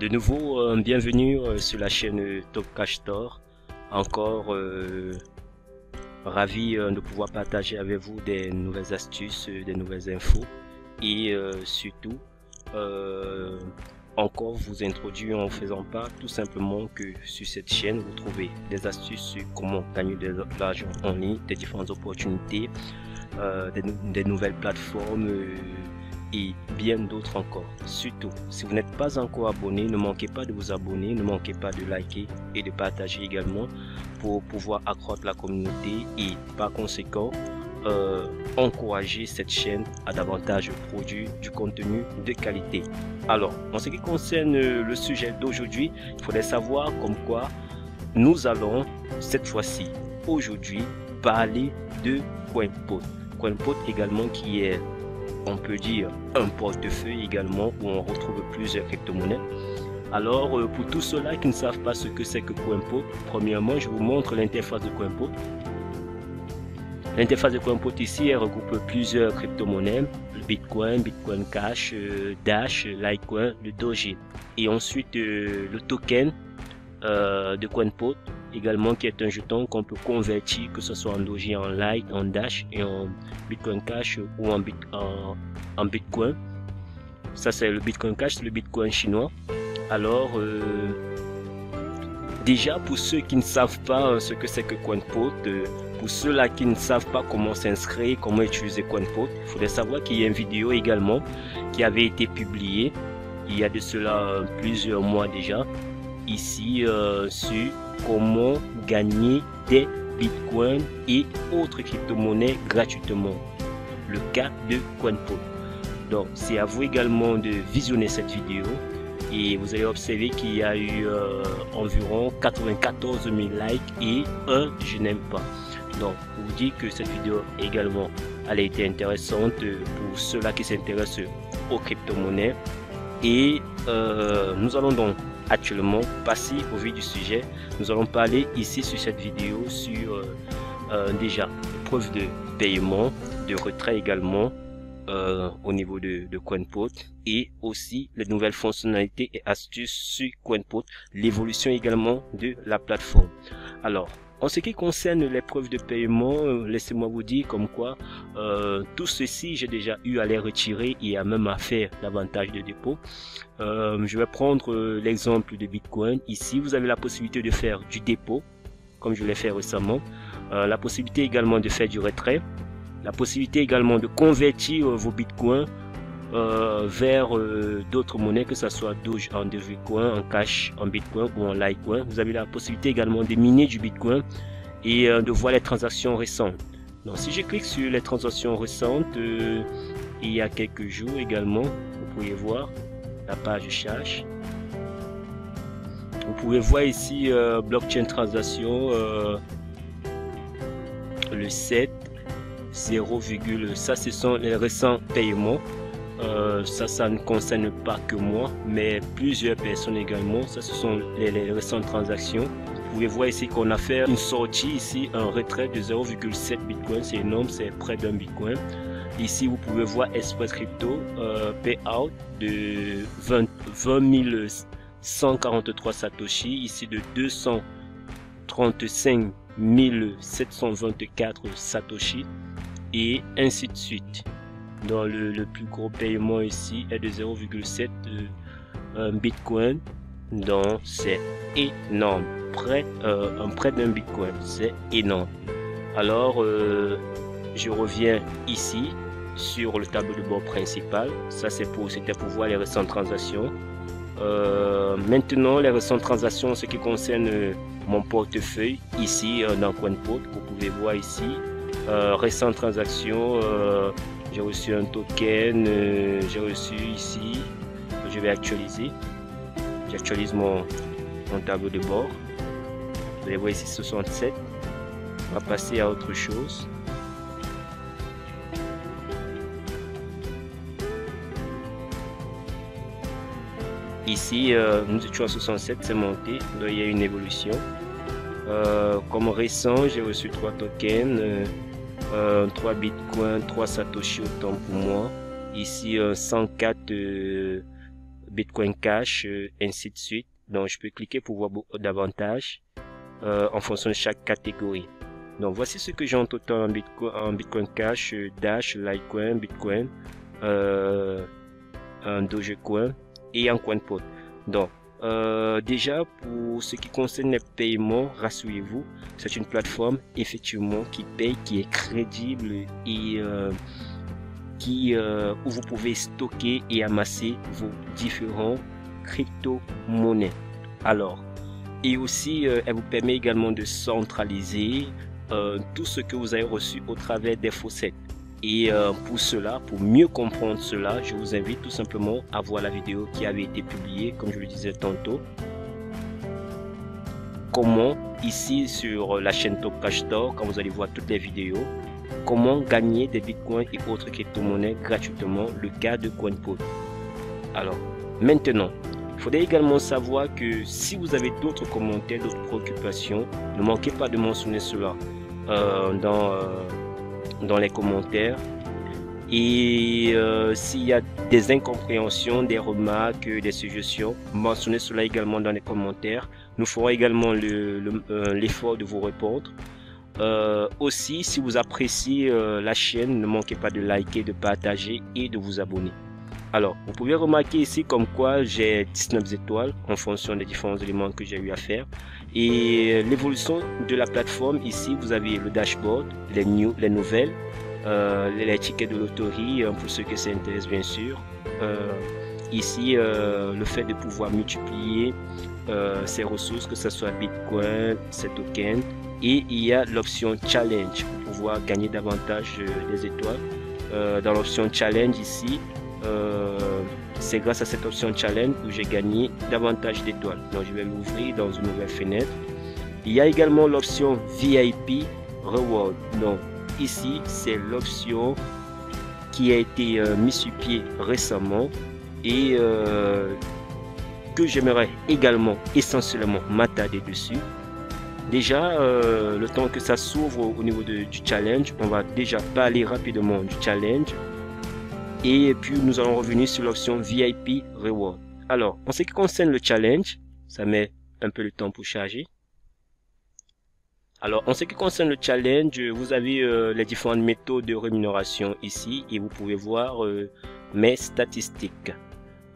De nouveau, bienvenue sur la chaîne Top Cash Store. Encore ravi de pouvoir partager avec vous des nouvelles astuces, des nouvelles infos et surtout encore vous introduire en faisant part tout simplement que sur cette chaîne vous trouvez des astuces sur comment gagner de l'argent en ligne, des différentes opportunités, des nouvelles plateformes et bien d'autres encore. Surtout, si vous n'êtes pas encore abonné, ne manquez pas de vous abonner, ne manquez pas de liker et de partager également pour pouvoir accroître la communauté et par conséquent encourager cette chaîne à davantage produire du contenu de qualité. Alors, en ce qui concerne le sujet d'aujourd'hui, il faudrait savoir comme quoi nous allons cette fois-ci, aujourd'hui, parler de CoinPot. CoinPot également qui est, on peut dire, un portefeuille également où on retrouve plusieurs crypto-monnaies. Alors, pour tous ceux-là qui ne savent pas ce que c'est que CoinPot, premièrement, je vous montre l'interface de CoinPot. L'interface de CoinPot ici, elle regroupe plusieurs crypto-monnaies, le Bitcoin, Bitcoin Cash, Dash, Litecoin, le Doge. Et ensuite, le token de CoinPot, également qui est un jeton qu'on peut convertir, que ce soit en Doge, en Lite, en Dash et en Bitcoin Cash ou en Bitcoin. Ça, c'est le Bitcoin Cash, c'est le Bitcoin chinois. Alors, déjà, pour ceux qui ne savent pas ce que c'est que CoinPot, pour ceux-là qui ne savent pas comment s'inscrire, comment utiliser CoinPot, il faudrait savoir qu'il y a une vidéo également qui avait été publiée il y a de cela plusieurs mois déjà, ici sur comment gagner des bitcoins et autres crypto-monnaies gratuitement. Le cas de CoinPot. Donc, c'est à vous également de visionner cette vidéo. Et vous allez observer qu'il y a eu environ 94 000 likes et un je n'aime pas. Donc, pour vous dire que cette vidéo également elle a été intéressante pour ceux-là qui s'intéressent aux crypto-monnaies. Et nous allons donc actuellement passer au vif du sujet. Nous allons parler ici sur cette vidéo sur déjà preuve de paiement, de retrait également. Au niveau de CoinPot et aussi les nouvelles fonctionnalités et astuces sur CoinPot, l'évolution également de la plateforme. Alors, en ce qui concerne les preuves de paiement, laissez-moi vous dire comme quoi tout ceci j'ai déjà eu à les retirer et à même à faire davantage de dépôt. Je vais prendre l'exemple de Bitcoin. Ici, vous avez la possibilité de faire du dépôt, comme je l'ai fait récemment, la possibilité également de faire du retrait, la possibilité également de convertir vos bitcoins vers d'autres monnaies, que ce soit Doge en Dogecoin, en Cash, en Bitcoin ou en Litecoin. Vous avez la possibilité également de miner du Bitcoin et de voir les transactions récentes. Donc si je clique sur les transactions récentes, il y a quelques jours également, vous pouvez voir la page cherche. Vous pouvez voir ici blockchain transaction le 7 0, ça ce sont les récents paiements. Ça ne concerne pas que moi mais plusieurs personnes également. Ça ce sont les récentes transactions. Vous pouvez voir ici qu'on a fait une sortie ici, un retrait de 0,7 bitcoin, c'est énorme, c'est près d'un bitcoin. Ici vous pouvez voir Express Crypto payout de 20 143 satoshi, ici de 235 724 satoshi et ainsi de suite. Dans le plus gros paiement ici est de 0,7 bitcoin, donc c'est énorme, un prêt d'un bitcoin, c'est énorme. Alors je reviens ici sur le tableau de bord principal. Ça c'était pour voir les récentes transactions. Maintenant les récentes transactions, ce qui concerne mon portefeuille ici dans CoinPot, vous pouvez voir ici récentes transactions. J'ai reçu un token, j'ai reçu ici, je vais actualiser. J'actualise mon tableau de bord. Vous allez voir ici 67. On va passer à autre chose. Ici, nous étions à 67, c'est monté, donc il y a une évolution. Comme récent, j'ai reçu 3 tokens, 3 bitcoins, 3 satoshi autant pour moi. Ici 104 Bitcoin Cash, ainsi de suite. Donc je peux cliquer pour voir davantage en fonction de chaque catégorie. Donc voici ce que j'ai en total en Bitcoin Cash, Dash, Litecoin, Bitcoin, un Dogecoin et en CoinPot. Donc déjà pour ce qui concerne les paiements, rassurez-vous, c'est une plateforme effectivement qui paye, qui est crédible et où vous pouvez stocker et amasser vos différents crypto-monnaies. Alors, et aussi elle vous permet également de centraliser tout ce que vous avez reçu au travers des faucets. Et pour cela, pour mieux comprendre cela, je vous invite tout simplement à voir la vidéo qui avait été publiée, comme je le disais tantôt. Comment, ici sur la chaîne Top Cash Store, quand vous allez voir toutes les vidéos, comment gagner des bitcoins et autres crypto-monnaies gratuitement, le cas de CoinPot. Alors, maintenant, il faudrait également savoir que si vous avez d'autres commentaires, d'autres préoccupations, ne manquez pas de mentionner cela dans les commentaires. Et s'il y a des incompréhensions, des remarques, des suggestions, mentionnez cela également dans les commentaires. Nous ferons également l'effort de vous répondre. Aussi, si vous appréciez la chaîne, ne manquez pas de liker, de partager et de vous abonner. Alors, vous pouvez remarquer ici comme quoi j'ai 19 étoiles en fonction des différents éléments que j'ai eu à faire. Et l'évolution de la plateforme, ici, vous avez le dashboard, les nouvelles, les tickets de loterie, pour ceux que ça intéresse bien sûr. Ici, le fait de pouvoir multiplier ces ressources, que ce soit Bitcoin, ces tokens. Et il y a l'option challenge pour pouvoir gagner davantage des étoiles. Dans l'option challenge ici, c'est grâce à cette option challenge que j'ai gagné davantage d'étoiles. Donc je vais l'ouvrir dans une nouvelle fenêtre. Il y a également l'option VIP Reward. Donc ici c'est l'option qui a été mise sur pied récemment et que j'aimerais également essentiellement m'attarder dessus. Déjà, le temps que ça s'ouvre au niveau du challenge, on va déjà parler rapidement du challenge. Et puis nous allons revenir sur l'option VIP Reward. Alors, en ce qui concerne le challenge, ça met un peu de temps pour charger. Alors, en ce qui concerne le challenge, vous avez les différentes méthodes de rémunération ici et vous pouvez voir mes statistiques.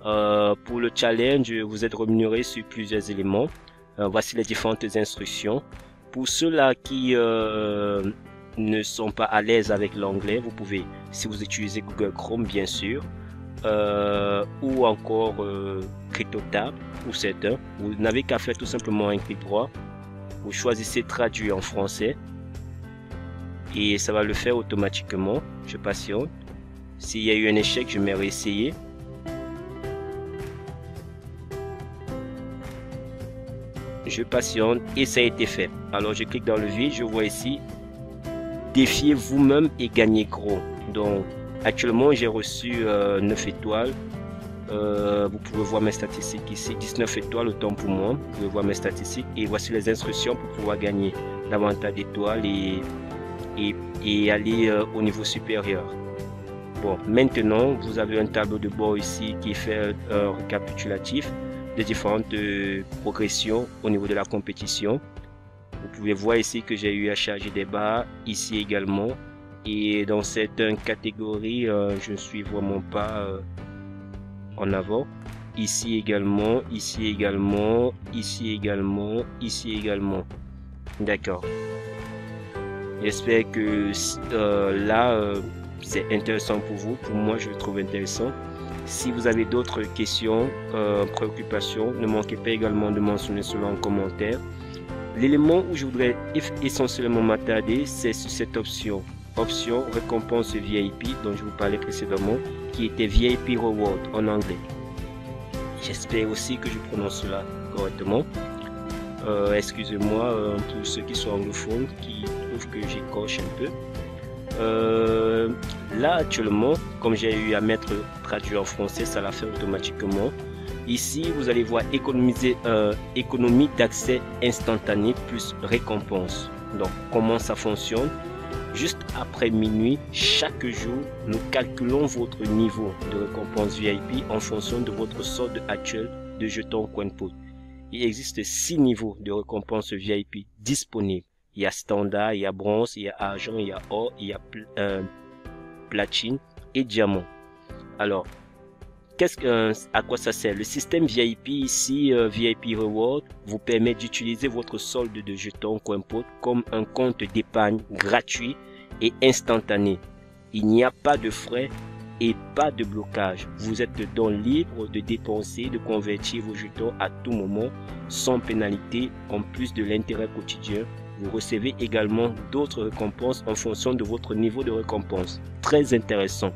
Pour le challenge, vous êtes rémunéré sur plusieurs éléments. Voici les différentes instructions. Pour ceux-là qui ne sont pas à l'aise avec l'anglais, vous pouvez, si vous utilisez Google Chrome bien sûr, ou encore CryptoTab ou C1, vous n'avez qu'à faire tout simplement un clic droit, vous choisissez traduire en français et ça va le faire automatiquement. Je patiente. S'il y a eu un échec, je vais réessayer. Je patiente et ça a été fait. Alors je clique dans le vide, je vois ici défiez vous-même et gagnez gros. Donc actuellement j'ai reçu 9 étoiles. Vous pouvez voir mes statistiques ici, 19 étoiles autant pour moi. Vous pouvez voir mes statistiques et voici les instructions pour pouvoir gagner davantage d'étoiles et aller au niveau supérieur. Bon, maintenant vous avez un tableau de bord ici qui fait un récapitulatif des différentes progressions au niveau de la compétition. Vous pouvez voir ici que j'ai eu à charger des barres ici également, et dans certaines catégories je ne suis vraiment pas en avant. Ici également, ici également, ici également, ici également. D'accord. J'espère que là c'est intéressant pour vous. Pour moi je le trouve intéressant. Si vous avez d'autres questions, préoccupations, ne manquez pas également de mentionner cela en commentaire. L'élément où je voudrais essentiellement m'attarder, c'est sur cette option récompense VIP dont je vous parlais précédemment, qui était VIP Reward en anglais. J'espère aussi que je prononce cela correctement. Excusez-moi pour ceux qui sont anglophones, qui trouvent que j'écorche un peu. Là actuellement, comme j'ai eu à mettre traduit en français, ça l'a fait automatiquement. Ici vous allez voir économiser économie d'accès instantané plus récompense. Donc comment ça fonctionne? juste après minuit, chaque jour, nous calculons votre niveau de récompense VIP en fonction de votre solde actuel de jetons CoinPote. Il existe 6 niveaux de récompense VIP disponibles. Il y a standard, il y a bronze, il y a argent, il y a or, il y a platine et diamant. Alors, à quoi ça sert? Le système VIP ici, VIP Reward, vous permet d'utiliser votre solde de jetons CoinPote comme un compte d'épargne gratuit et instantané. Il n'y a pas de frais et pas de blocage. Vous êtes donc libre de dépenser, de convertir vos jetons à tout moment sans pénalité. En plus de l'intérêt quotidien, vous recevez également d'autres récompenses en fonction de votre niveau de récompense. Très intéressant.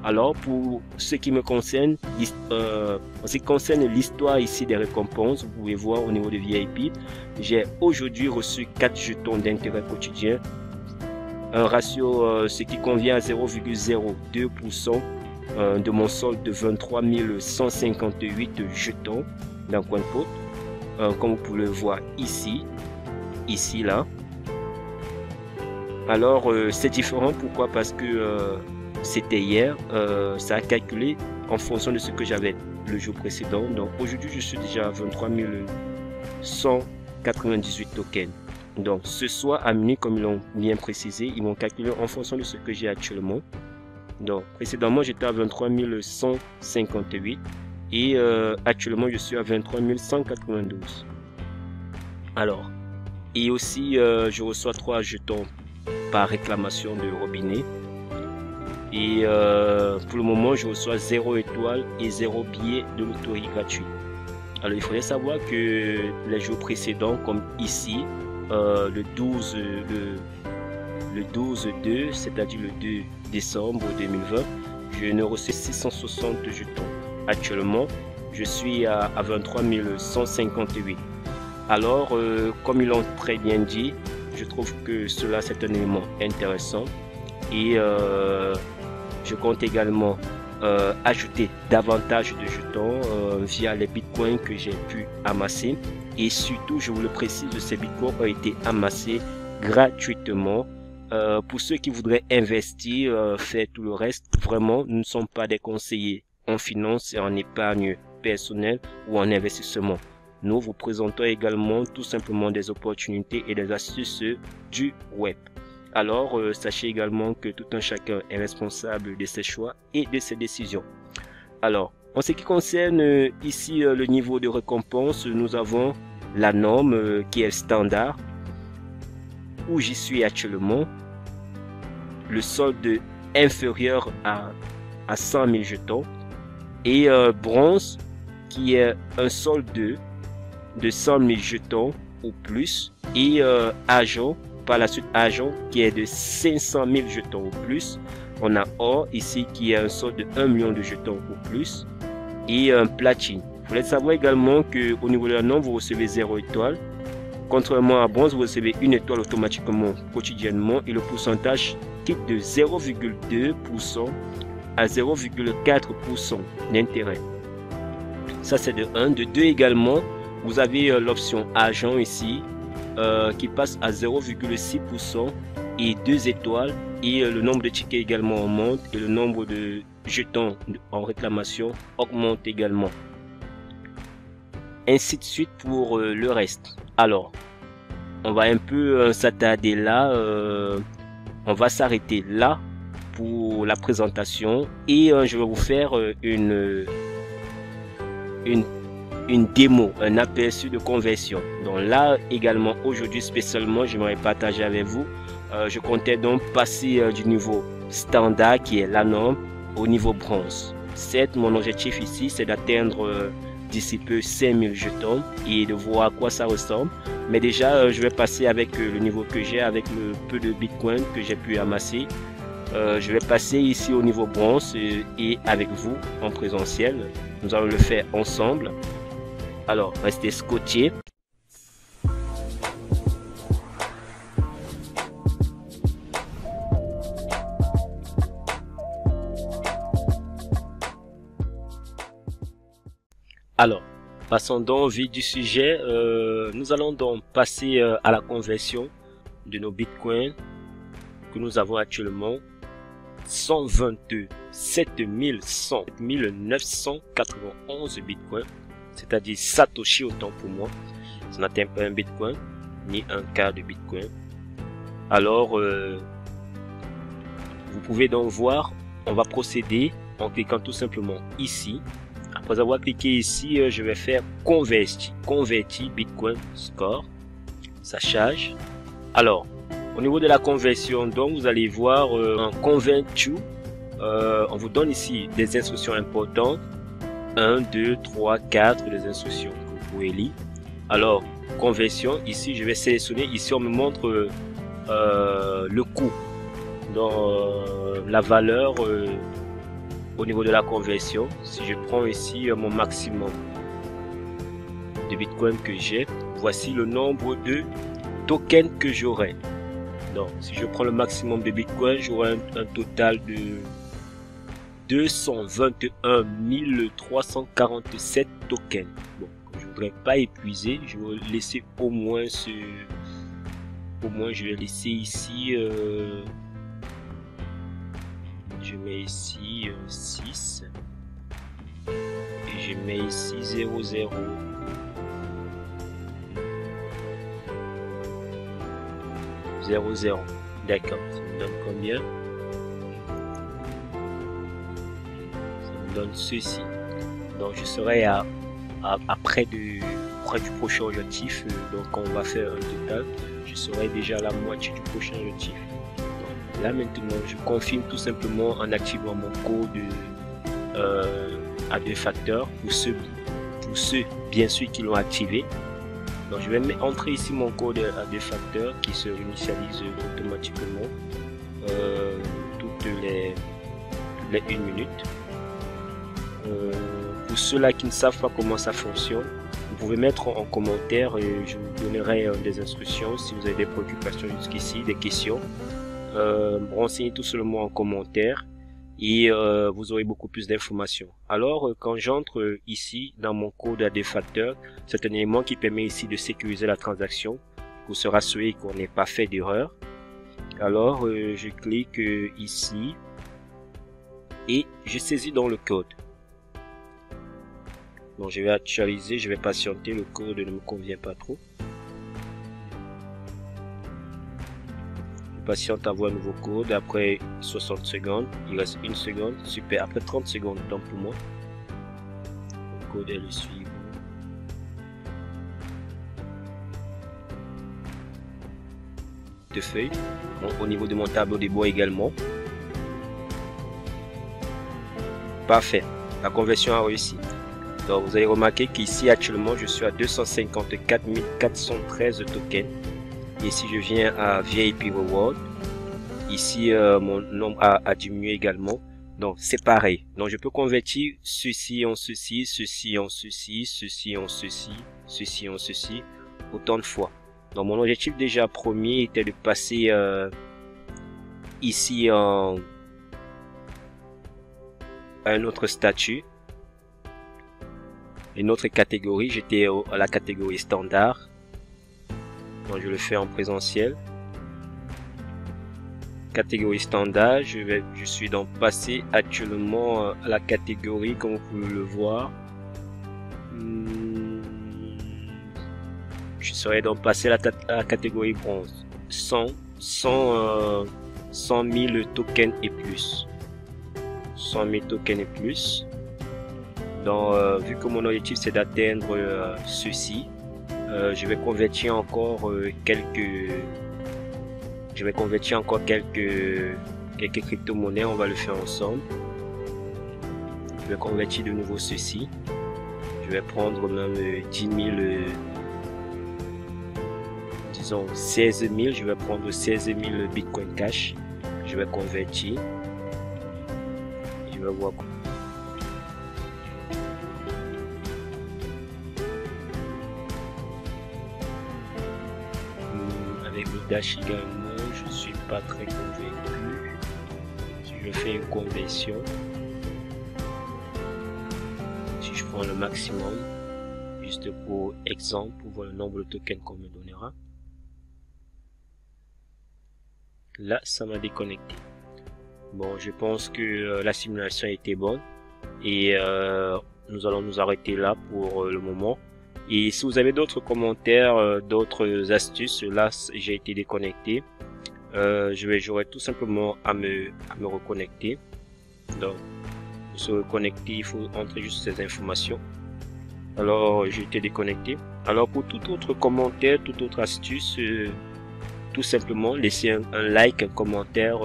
Alors, pour ce qui me concerne, en ce qui concerne l'histoire ici des récompenses, vous pouvez voir au niveau de VIP, j'ai aujourd'hui reçu 4 jetons d'intérêt quotidien, un ratio ce qui convient à 0,02% de mon solde de 23 158 jetons dans CoinPote, comme vous pouvez le voir ici, là. Alors, c'est différent, pourquoi? Parce que c'était hier, ça a calculé en fonction de ce que j'avais le jour précédent. Donc aujourd'hui je suis déjà à 23 198 tokens. Donc ce soir à minuit, comme ils l'ont bien précisé, ils vont calculer en fonction de ce que j'ai actuellement. Donc précédemment j'étais à 23 158 et actuellement je suis à 23 192. Alors, et aussi je reçois 3 jetons par réclamation de robinet. Et pour le moment je reçois 0 étoile et 0 billet de loterie gratuit. Alors il faudrait savoir que les jours précédents, comme ici, le 12/2, c'est-à-dire le 2 décembre 2020, je ne reçois 660 jetons. Actuellement je suis à 23 158. Alors comme ils l'ont très bien dit, je trouve que cela c'est un élément intéressant. Et je compte également ajouter davantage de jetons via les bitcoins que j'ai pu amasser. Et surtout, je vous le précise, ces bitcoins ont été amassés gratuitement. Pour ceux qui voudraient investir, faire tout le reste, vraiment, nous ne sommes pas des conseillers en finance et en épargne personnelle ou en investissement. Nous vous présentons également tout simplement des opportunités et des astuces du web. Alors, sachez également que tout un chacun est responsable de ses choix et de ses décisions. Alors, en ce qui concerne ici le niveau de récompense, nous avons la norme qui est standard, où j'y suis actuellement, le solde inférieur à 100 000 jetons, et bronze qui est un solde de 100 000 jetons ou plus, et argent, par la suite argent qui est de 500 000 jetons ou plus. On a or ici qui est un solde de 1 million de jetons ou plus, et un platine. Vous voulez savoir également que au niveau de la norme, vous recevez 0 étoile. Contrairement à bronze, vous recevez une étoile automatiquement quotidiennement, et le pourcentage quitte de 0,2% à 0,4% d'intérêt. Ça c'est de 1. De 2 également, vous avez l'option argent ici, qui passe à 0,6% et 2 étoiles, et le nombre de tickets également augmente, et le nombre de jetons en réclamation augmente également, ainsi de suite pour le reste. Alors on va un peu s'attarder là, on va s'arrêter là pour la présentation, et je vais vous faire une démo, un aperçu de conversion. Donc là également aujourd'hui spécialement j'aimerais partager avec vous, je comptais donc passer du niveau standard qui est la norme au niveau bronze. Certes, mon objectif ici c'est d'atteindre d'ici peu 5000 jetons et de voir à quoi ça ressemble, mais déjà je vais passer avec le niveau que j'ai, avec le peu de bitcoin que j'ai pu amasser. Je vais passer ici au niveau bronze et avec vous en présentiel, nous allons le faire ensemble. Alors, restez scotchés. Alors, passons donc au vif du sujet. Nous allons donc passer à la conversion de nos bitcoins que nous avons actuellement 127 991 bitcoins, c'est-à-dire Satoshi autant pour moi. Ça n'atteint pas un bitcoin ni un quart de bitcoin. Alors vous pouvez donc voir, on va procéder en cliquant tout simplement ici. Après avoir cliqué ici, je vais faire convertir Bitcoin Score. Ça charge. Alors, au niveau de la conversion, donc vous allez voir en Convert to, on vous donne ici des instructions importantes. 1, 2, 3, 4 des instructions que vous pouvez lire. Alors, conversion, ici je vais sélectionner, ici on me montre le coût, dans la valeur au niveau de la conversion. Si je prends ici mon maximum de bitcoin que j'ai, voici le nombre de tokens que j'aurai. Donc si je prends le maximum de bitcoin, j'aurai un total de 221 347 tokens. Bon, je voudrais pas épuiser, je vais laisser au moins je vais laisser ici je mets ici 6 et je mets ici 0 0 0 0. D'accord, ça me donne combien? Ça me donne ceci. Donc je serai à près du prochain objectif. Donc on va faire un total. Je serai déjà à la moitié du prochain objectif. Donc, là maintenant, je confirme tout simplement en activant mon code à 2 facteurs pour ceux bien sûr qui l'ont activé. Donc je vais entrer ici mon code à 2 facteurs qui se réinitialise automatiquement toutes les 1 minute. Pour ceux-là qui ne savent pas comment ça fonctionne, vous pouvez mettre en commentaire et je vous donnerai des instructions si vous avez des préoccupations jusqu'ici, des questions. Renseignez tout seulement en commentaire et vous aurez beaucoup plus d'informations. Alors quand j'entre ici dans mon code à 2 facteurs, c'est un élément qui permet ici de sécuriser la transaction pour se rassurer qu'on n'ait pas fait d'erreur. Alors je clique ici et je saisis dans le code. Donc je vais actualiser, je vais patienter, le code ne me convient pas trop. Je patiente à voir un nouveau code après 60 secondes, il reste 1 seconde, super, après 30 secondes, donc pour moi. Le code est le suivant. De feuilles, donc, au niveau de mon tableau de bord également. Parfait, la conversion a réussi. Donc vous allez remarquer qu'ici actuellement je suis à 254 413 tokens. Et si je viens à VIP Reward, ici mon nombre a diminué également. Donc c'est pareil. Donc je peux convertir ceci en ceci, ceci en ceci, ceci en ceci, ceci en ceci, autant de fois. Donc mon objectif déjà premier était de passer ici à un autre statut. Une autre catégorie, j'étais à la catégorie standard. Donc je le fais en présentiel. Catégorie standard, je suis donc passé actuellement à la catégorie, comme vous pouvez le voir. Je serais donc passé à la catégorie bronze. 100 000 tokens et plus. 100 000 tokens et plus. Donc, vu que mon objectif c'est d'atteindre ceci, je vais convertir encore quelques crypto-monnaies. On va le faire ensemble. Je vais convertir de nouveau ceci. Je vais prendre même 10 000, disons 16 000. Je vais prendre 16 000 Bitcoin Cash. Je vais convertir. Je vais voir. Avec le Dash également, je suis pas très convaincu. Si je fais une conversion, si je prends le maximum, juste pour exemple, pour voir le nombre de tokens qu'on me donnera. Là, ça m'a déconnecté. Bon, je pense que la simulation était bonne et nous allons nous arrêter là pour le moment. Et si vous avez d'autres commentaires, d'autres astuces, là j'ai été déconnecté. J'aurai tout simplement à me reconnecter. Donc pour se reconnecter, il faut entrer juste ces informations. Alors j'ai été déconnecté. Alors pour tout autre commentaire, toute autre astuce, tout simplement laissez un like, un commentaire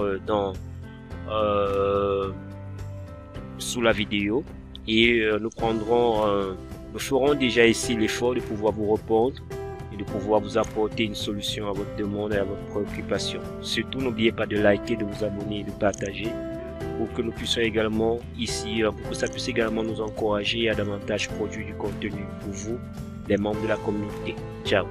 sous la vidéo et nous ferons déjà ici l'effort de pouvoir vous répondre et de pouvoir vous apporter une solution à votre demande et à votre préoccupation. Surtout n'oubliez pas de liker, de vous abonner et de partager pour que nous puissions également ici, pour que ça puisse également nous encourager à davantage produire du contenu pour vous, les membres de la communauté. Ciao.